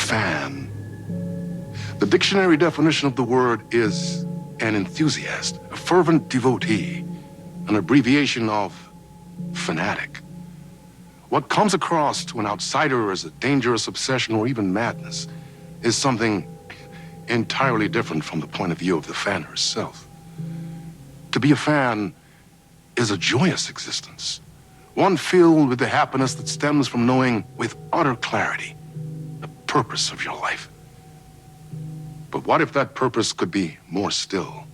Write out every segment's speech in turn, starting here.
fan. The dictionary definition of the word is an enthusiast, a fervent devotee, an abbreviation of fanatic. What comes across to an outsider as a dangerous obsession or even madness is something entirely different from the point of view of the fan herself. To be a fan is a joyous existence, one filled with the happiness that stems from knowing with utter clarity the purpose of your life. But what if that purpose could be more still?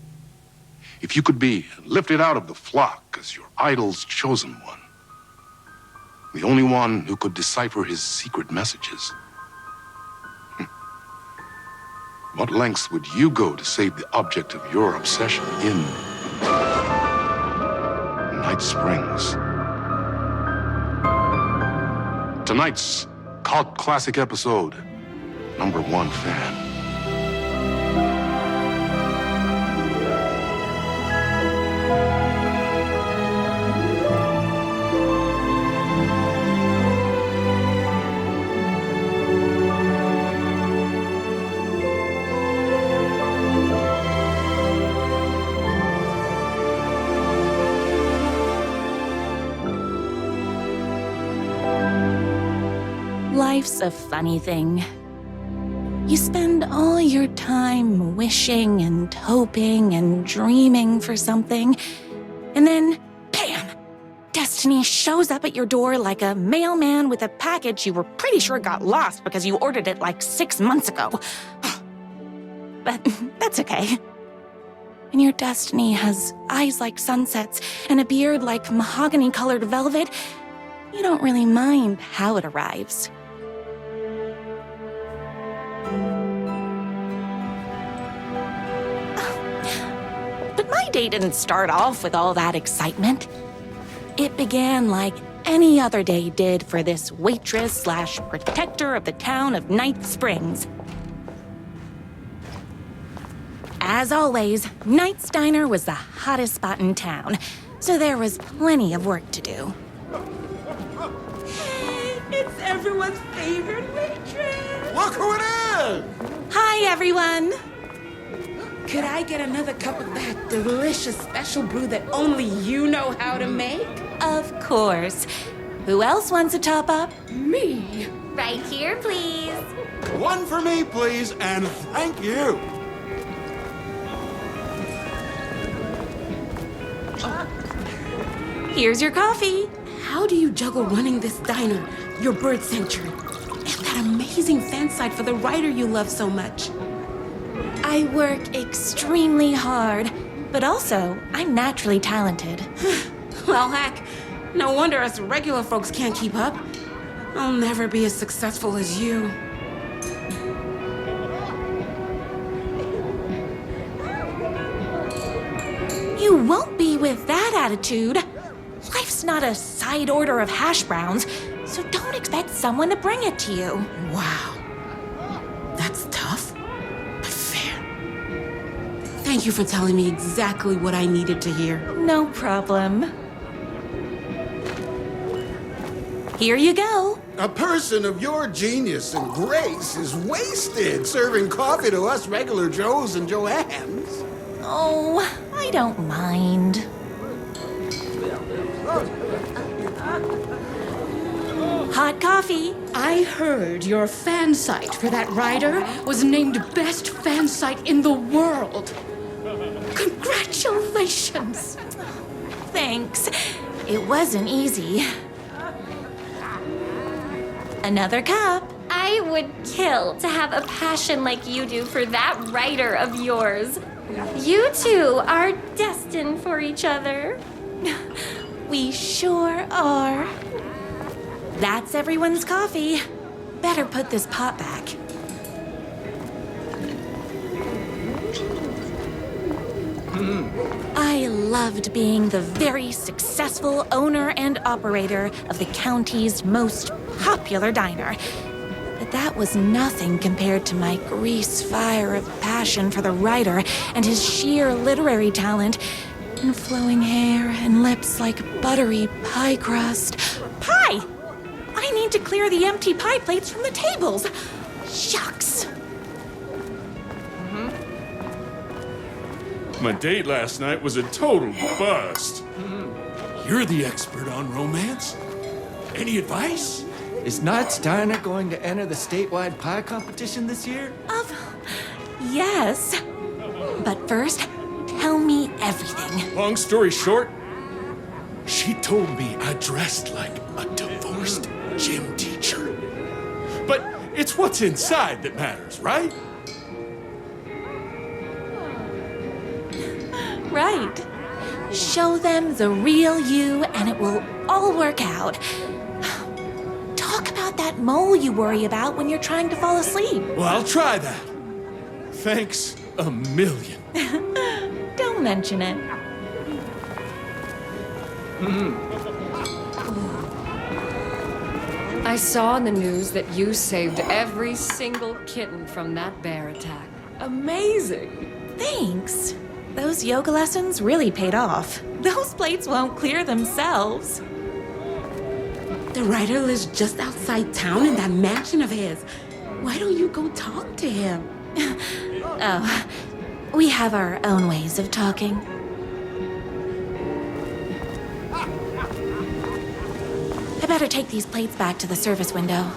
If you could be lifted out of the flock as your idol's chosen one, the only one who could decipher his secret messages. What lengths would you go to save the object of your obsession in Night Springs? Tonight's cult classic episode, number 1 fan. Life's a funny thing. You spend all your time wishing and hoping and dreaming for something, and then, bam! Destiny shows up at your door like a mailman with a package you were pretty sure got lost because you ordered it like 6 months ago. But that's okay. And your destiny has eyes like sunsets and a beard like mahogany-colored velvet. You don't really mind how it arrives. But my day didn't start off with all that excitement. It began like any other day did for this waitress/protector of the town of Night Springs. As always, Night's Diner was the hottest spot in town, so there was plenty of work to do. Hey, it's everyone's favorite waitress. Look who it is! Hi, everyone. Could I get another cup of that delicious special brew that only you know how to make? Of course. Who else wants a top-up? Me. Right here, please. One for me, please, and thank you. Here's your coffee. How do you juggle running this diner, your bird sanctuary, and that amazing fan site for the writer you love so much? I work extremely hard, but also I'm naturally talented. Well, heck, no wonder us regular folks can't keep up. I'll never be as successful as you. You won't be with that attitude. Life's not a side order of hash browns, so don't expect someone to bring it to you. Wow. That's tough, but fair. Thank you for telling me exactly what I needed to hear. No problem. Here you go. A person of your genius and grace is wasted serving coffee to us regular Joes and Joannes. Oh, I don't mind. Hot coffee. I heard your fan site for that writer was named best fan site in the world. Congratulations! Thanks. It wasn't easy. Another cup. I would kill to have a passion like you do for that writer of yours. You two are destined for each other. We sure are. That's everyone's coffee. Better put this pot back. I loved being the very successful owner and operator of the county's most popular diner. But that was nothing compared to my grease fire of passion for the writer and his sheer literary talent, and flowing hair and lips like buttery pie crust. Pie! I need to clear the empty pie plates from the tables. Shucks. My date last night was a total bust. You're the expert on romance. Any advice? Is Knight's Diner going to enter the statewide pie competition this year? Yes. But first, tell me everything. Long story short, she told me I dressed like a divorced gym teacher. But it's what's inside that matters, right? Right. Show them the real you and it will all work out. Talk about that mole you worry about when you're trying to fall asleep. Well, I'll try that. Thanks a million. Don't mention it. I saw in the news that you saved every single kitten from that bear attack. Amazing! Thanks. Those yoga lessons really paid off. Those plates won't clear themselves. The writer lives just outside town in that mansion of his. Why don't you go talk to him? Oh, we have our own ways of talking. I better take these plates back to the service window.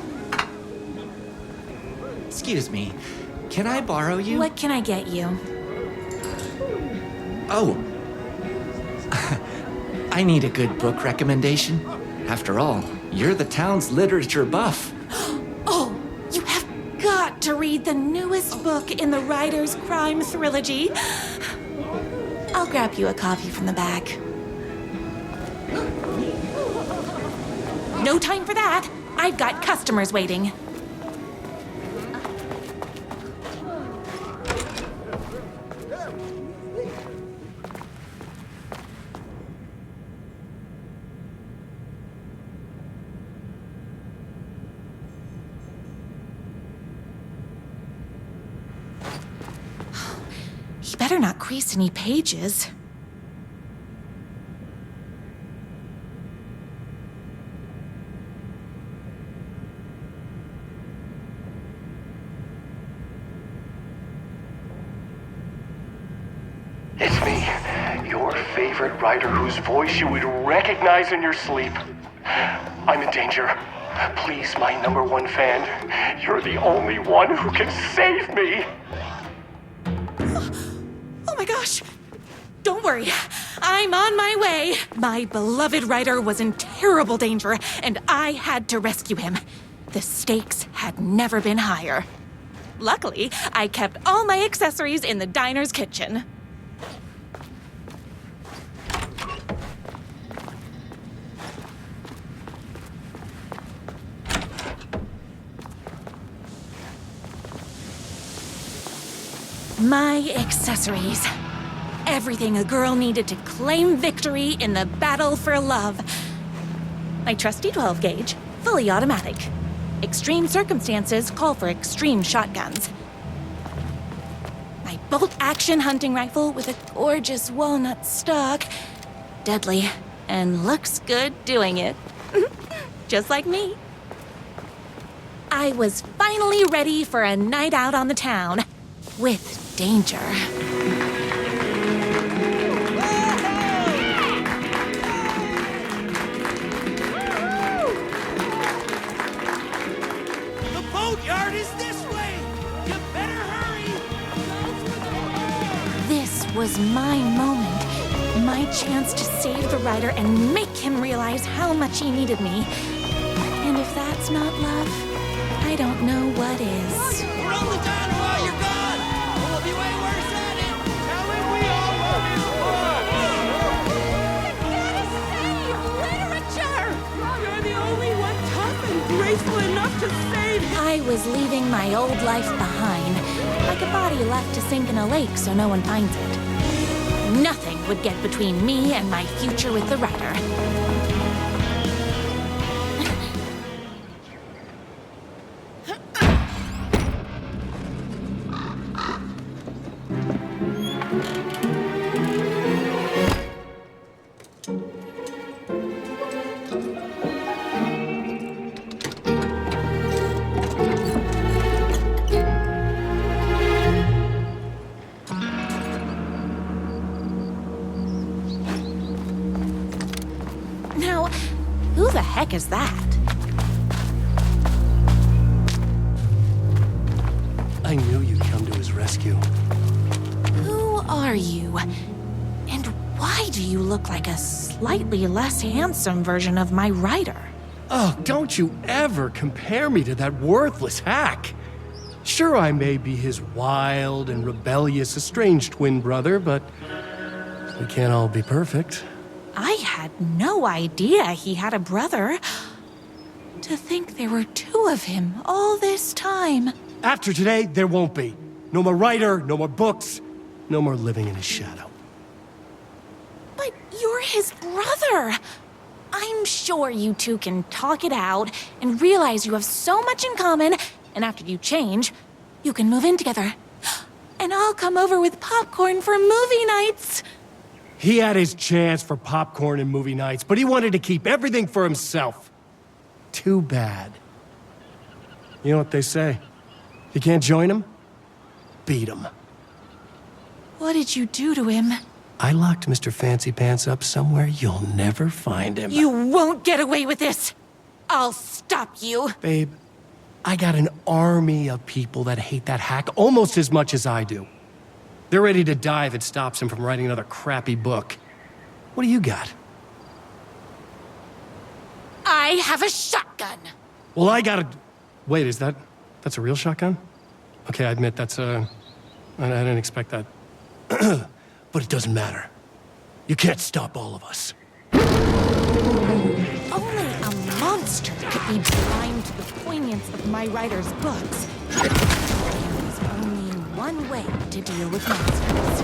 Excuse me, can I borrow you? What can I get you? Oh. I need a good book recommendation. After all, you're the town's literature buff. Oh, you have got to read the newest book in the Writer's Crime Trilogy. I'll grab you a copy from the back. No time for that. I've got customers waiting. He better not crease any pages. It's me, your favorite writer whose voice you would recognize in your sleep. I'm in danger. Please, my #1 fan, you're the only one who can save me. Oh my gosh! Don't worry, I'm on my way. My beloved writer was in terrible danger, and I had to rescue him. The stakes had never been higher. Luckily, I kept all my accessories in the diner's kitchen. My accessories. Everything a girl needed to claim victory in the battle for love. My trusty 12 gauge, fully automatic. Extreme circumstances call for extreme shotguns. My bolt-action hunting rifle with a gorgeous walnut stock. Deadly, and looks good doing it. Just like me. I was finally ready for a night out on the town. With danger. The boatyard is this way! You better hurry! This was my moment. My chance to save the writer and make him realize how much he needed me. And if that's not love, I don't know what is. Run the diner while you're gone! Or we'll be way worse at it! Tell him we all want his blood! Literature! You're the only one tough and graceful enough to save him. I was leaving my old life behind, like a body left to sink in a lake so no one finds it. Nothing would get between me and my future with the writer. heck is that? I knew you'd come to his rescue. Who are you? And why do you look like a slightly less handsome version of my writer? Oh, don't you ever compare me to that worthless hack. Sure, I may be his wild and rebellious estranged twin brother, but we can't all be perfect. I had no idea he had a brother. To think there were two of him all this time. After today, there won't be. No more writer, no more books, no more living in his shadow. But you're his brother. I'm sure you two can talk it out and realize you have so much in common, and after you change, you can move in together. And I'll come over with popcorn for movie nights. He had his chance for popcorn and movie nights, but he wanted to keep everything for himself. Too bad. You know what they say? You can't join him? Beat him. What did you do to him? I locked Mr. Fancy Pants up somewhere you'll never find him. You won't get away with this. I'll stop you. Babe, I got an army of people that hate that hack almost as much as I do. They're ready to die if it stops him from writing another crappy book. What do you got? I have a shotgun. Well, I got a... Wait, that's a real shotgun? Okay, I admit I didn't expect that. But it doesn't matter. You can't stop all of us. Only a monster could be blind to the poignance of my writer's books. There's only one way to deal with monsters.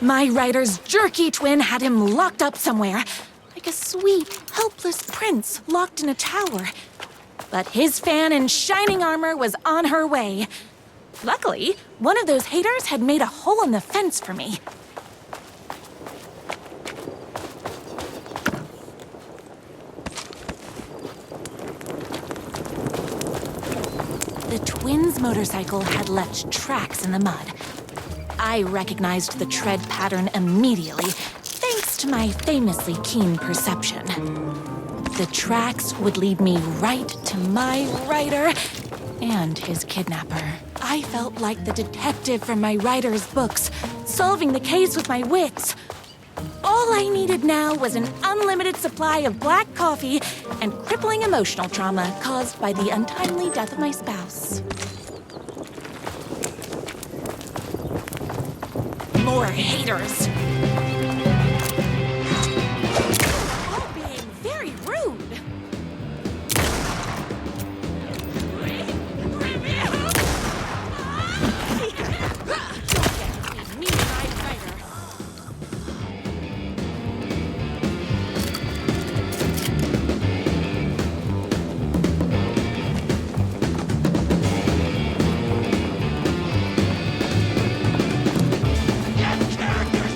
My writer's jerky twin had him locked up somewhere, like a sweet, helpless prince locked in a tower. But his fan in shining armor was on her way. Luckily, one of those haters had made a hole in the fence for me. The twins' motorcycle had left tracks in the mud. I recognized the tread pattern immediately, thanks to my famously keen perception. The tracks would lead me right to my writer and his kidnapper. I felt like the detective from my writer's books, solving the case with my wits. All I needed now was an unlimited supply of black coffee and crippling emotional trauma caused by the untimely death of my spouse. More haters. You're being very rude. Me and my writer. Get characters,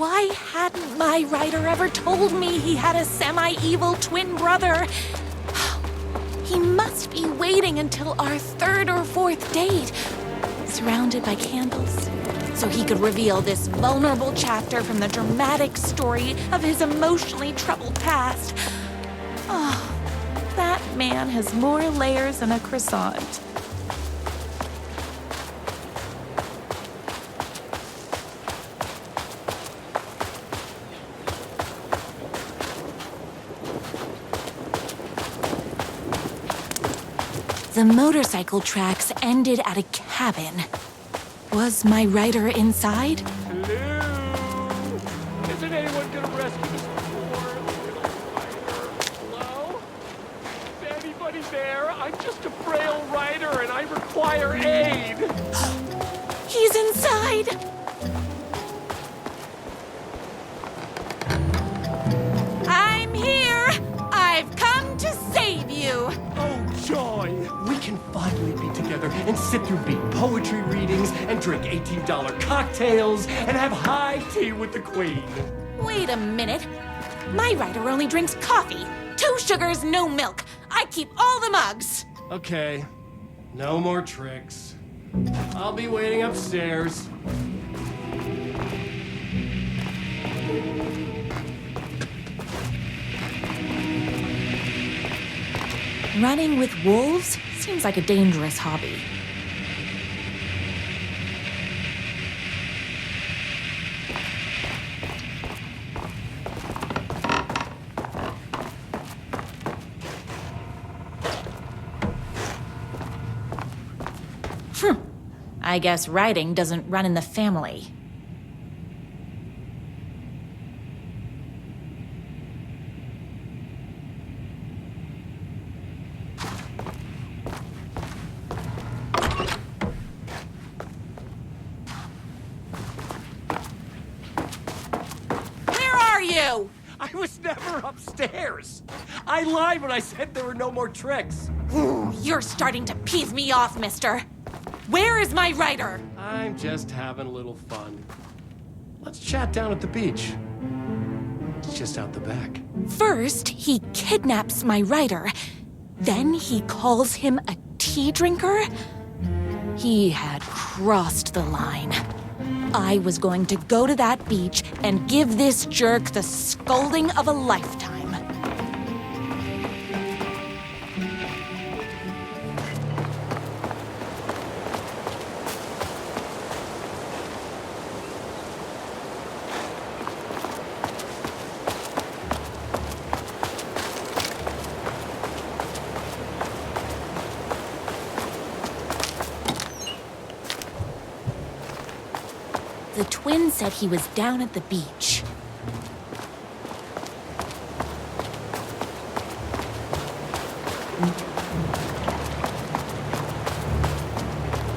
Why hadn't my writer ever told me he had a semi-evil twin brother? He must be waiting until our third or fourth date, surrounded by candles, so he could reveal this vulnerable chapter from the dramatic story of his emotionally troubled past. Oh, that man has more layers than a croissant. The motorcycle tracks ended at a cabin. Was my writer inside? Hello? Isn't anyone gonna rescue this poor little writer? Hello? Is anybody there? I'm just a frail writer and I require aid. He's inside! I'm here! I've come to save you! Oh, joy! We can finally be together and sit through beat poetry readings and drink $18 cocktails and have high tea with the queen. Wait a minute. My writer only drinks coffee. 2 sugars, no milk. I keep all the mugs. Okay, no more tricks. I'll be waiting upstairs. Running with wolves seems like a dangerous hobby. I guess writing doesn't run in the family. Where are you? I was never upstairs. I lied when I said there were no more tricks. Ooh, you're starting to piss me off, mister. Where is my writer? I'm just having a little fun. Let's chat down at the beach. It's just out the back. First, he kidnaps my writer. Then he calls him a tea drinker. He had crossed the line. I was going to go to that beach and give this jerk the scolding of a lifetime. The twin said he was down at the beach.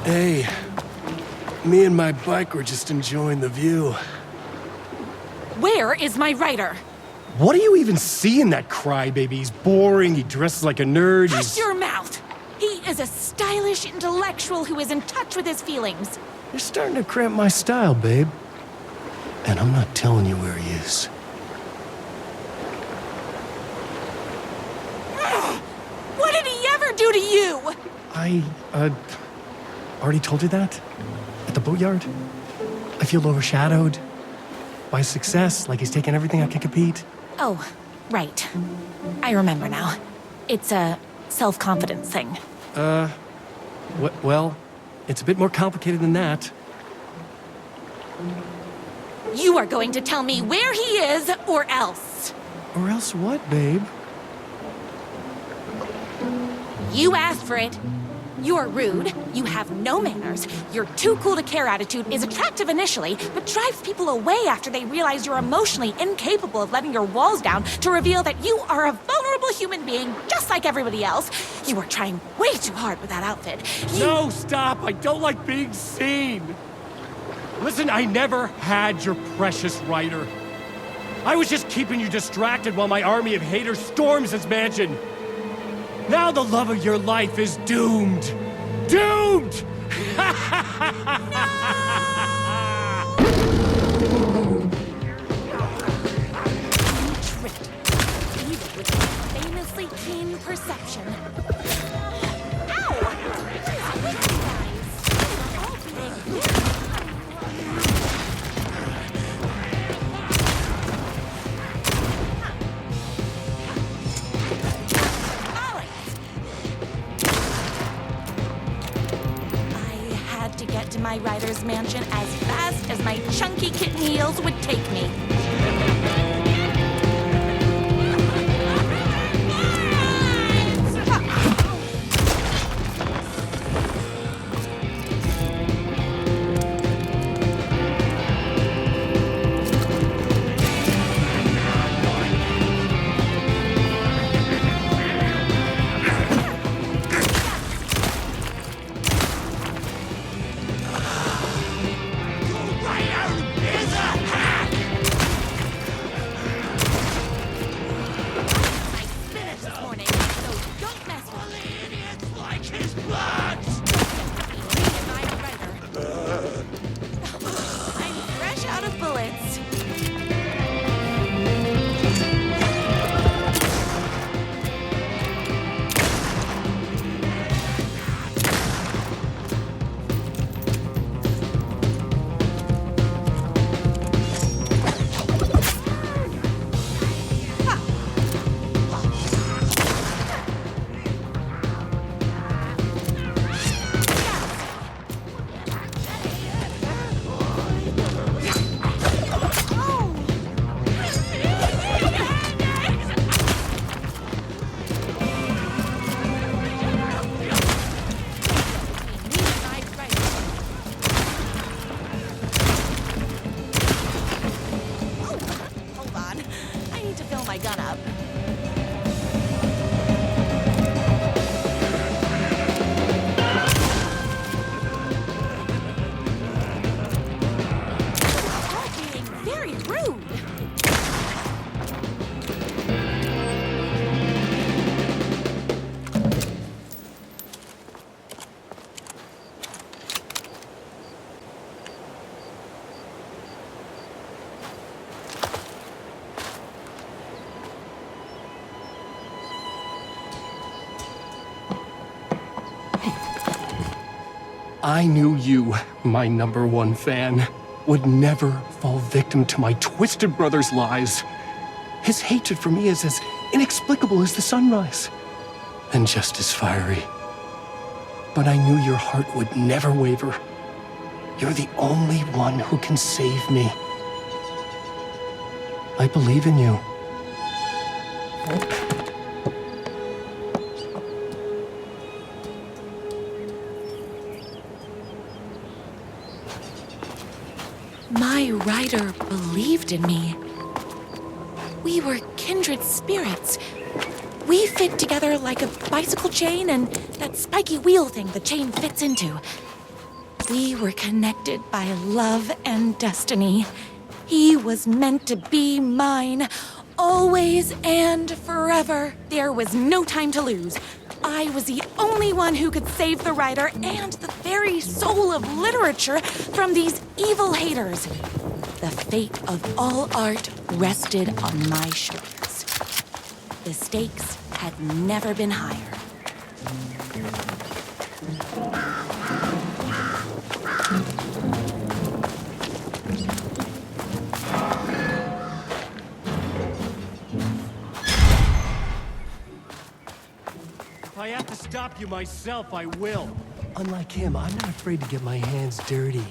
Hey, me and my bike were just enjoying the view. Where is my writer? What do you even see in that crybaby? He's boring, he dresses like a nerd, Hush your mouth! He is a stylish intellectual who is in touch with his feelings. You're starting to cramp my style, babe. And I'm not telling you where he is. What did he ever do to you? I, already told you that? At the boatyard? I feel overshadowed by success, like he's taking everything I can compete. Oh, right. I remember now. It's a self-confidence thing. Well, it's a bit more complicated than that. You are going to tell me where he is, or else. Or else what, babe? You asked for it. You're rude, you have no manners, your too cool to care attitude is attractive initially, but drives people away after they realize you're emotionally incapable of letting your walls down to reveal that you are a vulnerable human being just like everybody else. You are trying way too hard with that outfit. No, stop! I don't like being seen! Listen, I never had your precious writer. I was just keeping you distracted while my army of haters storms his mansion. Now the love of your life is doomed! Doomed! this mansion as fast as my chunky kitten heels would take me. I knew you, my #1 fan, would never fall victim to my twisted brother's lies. His hatred for me is as inexplicable as the sunrise, and just as fiery. But I knew your heart would never waver. You're the only one who can save me. I believe in you. My rider believed in me. We were kindred spirits. We fit together like a bicycle chain and that spiky wheel thing the chain fits into. We were connected by love and destiny. He was meant to be mine, always and forever. There was no time to lose. I was the only one who could save the writer and the very soul of literature from these evil haters. The fate of all art rested on my shoulders. The stakes had never been higher. If I have to stop you myself, I will. Unlike him, I'm not afraid to get my hands dirty.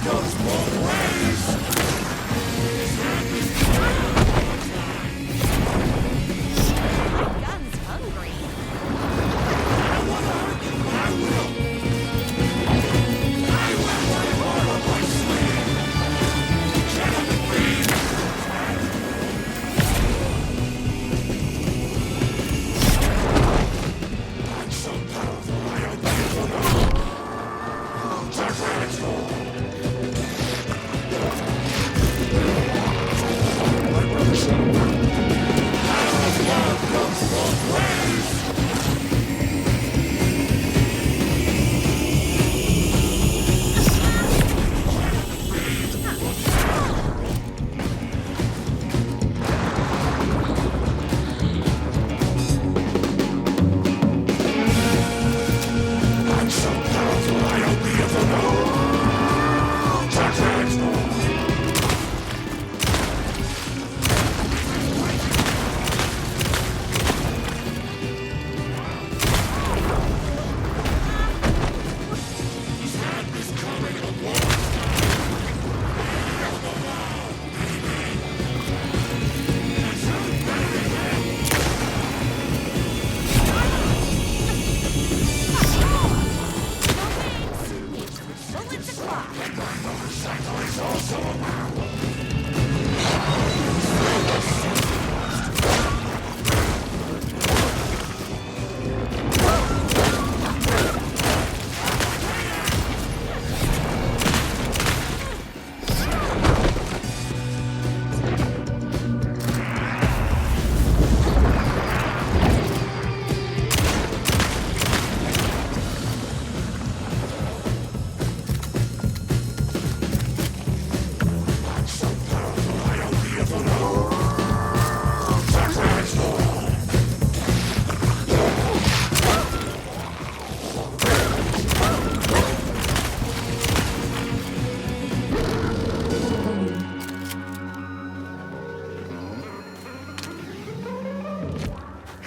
Gun's hungry.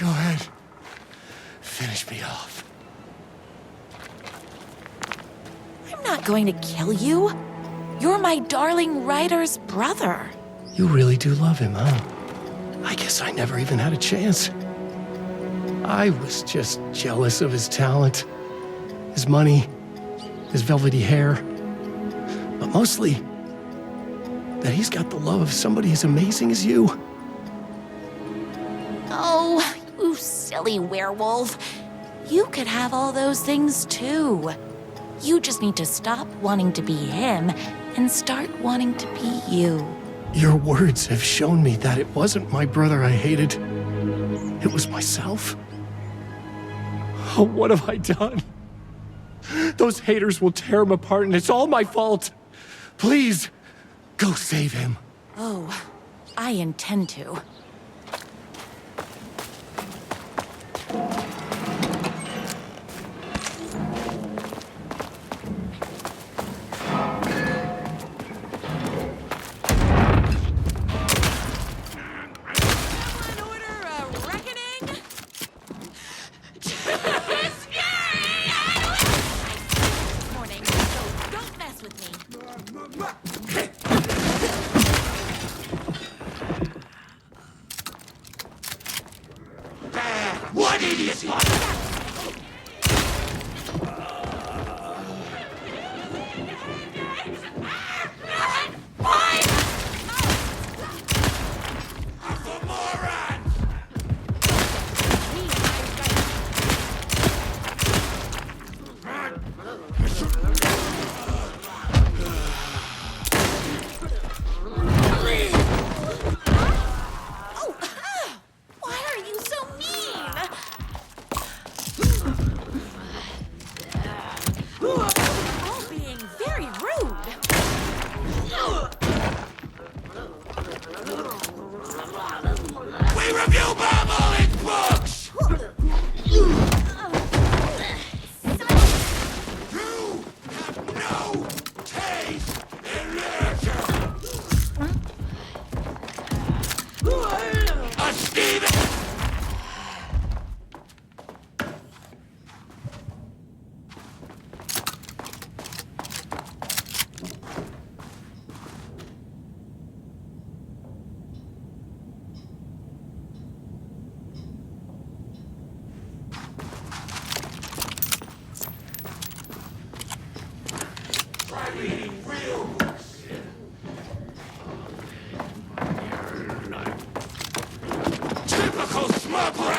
Go ahead. Finish me off. I'm not going to kill you. You're my darling writer's brother. You really do love him, huh? I guess I never even had a chance. I was just jealous of his talent, his money, his velvety hair. But mostly, that he's got the love of somebody as amazing as you. Oh, you silly werewolf. You could have all those things too. You just need to stop wanting to be him and start wanting to be you. Your words have shown me that it wasn't my brother I hated. It was myself. Oh, what have I done? Those haters will tear him apart, and it's all my fault. Please, go save him. Oh, I intend to. What idiot!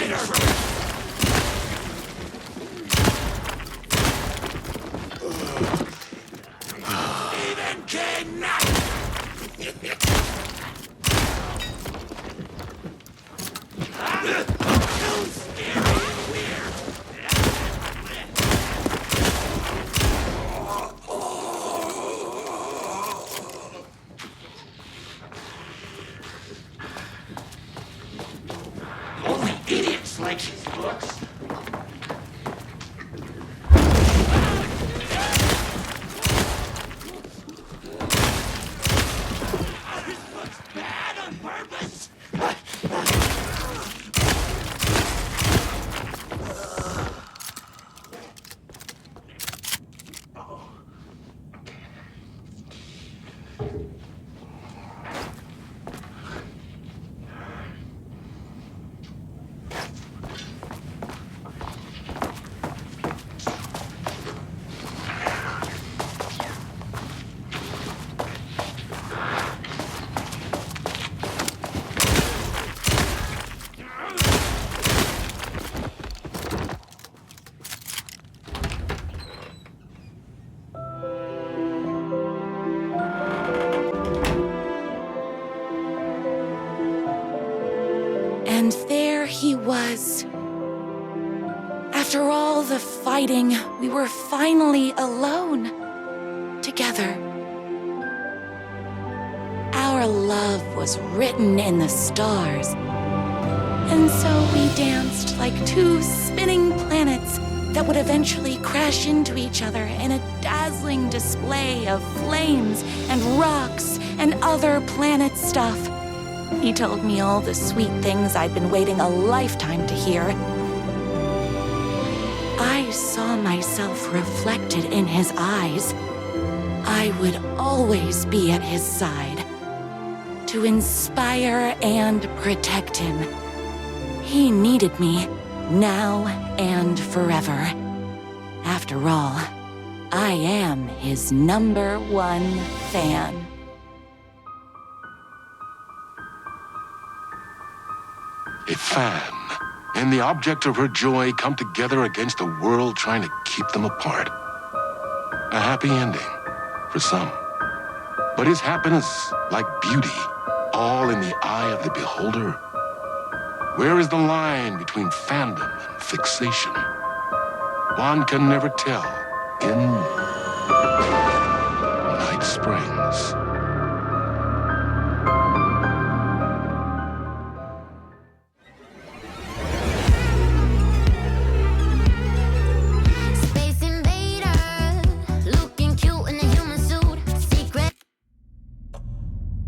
Even King Only idiots like his books. bad on purpose. And there he was. After all the fighting, we were finally alone. Together. Our love was written in the stars. And so we danced like two spinning planets that would eventually crash into each other in a dazzling display of flames and rocks and other planet stuff. He told me all the sweet things I'd been waiting a lifetime to hear. I saw myself reflected in his eyes. I would always be at his side, to inspire and protect him. He needed me, now and forever. After all, I am his #1 fan. A fan and the object of her joy come together against a world trying to keep them apart. A happy ending for some. But is happiness, like beauty, all in the eye of the beholder? Where is the line between fandom and fixation? One can never tell in Night Springs.